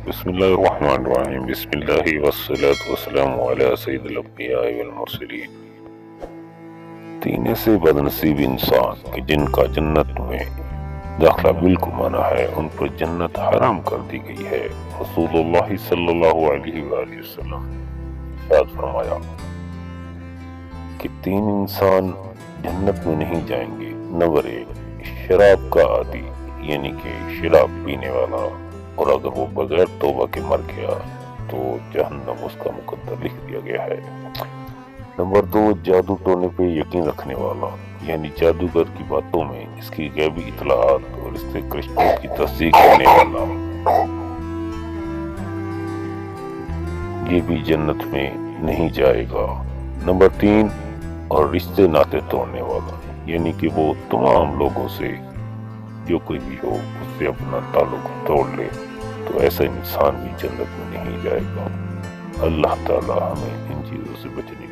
بسم اللہ الرحمن الرحیم، بسم اللہ والصلاة والسلام علی سید الانبیاء والمرسلین۔ تین ایسے بدنصیب انسان کہ جن کا جنت میں داخلہ بالکل منع ہے، ان پر جنت حرام کر دی گئی ہے۔ رسول اللہ صلی اللہ علیہ وآلہ وسلم ارشاد فرمایا کہ تین انسان جنت میں نہیں جائیں گے۔ نمبر 1، شراب کا عادی، یعنی کہ شراب پینے والا، اور اگر وہ بغیر توبہ کے مر گیا تو جہنم اس کا مقدر لکھ دیا گیا ہے۔ نمبر 2، جادو ٹونے پہ یقین رکھنے والا، یعنی جادوگر کی باتوں میں اس کی غیبی اطلاعات اور اس کے کرشموں کی تصدیق کرنے والا، یہ بھی جنت میں نہیں جائے گا۔ نمبر 3، اور رشتے ناطے توڑنے والا، یعنی کہ وہ تمام لوگوں سے جو کوئی بھی ہو اس سے اپنا تعلق توڑ لے، تو ایسا انسان بھی جنت میں نہیں جائے گا۔ اللہ تعالی ہمیں ان چیزوں سے بچنے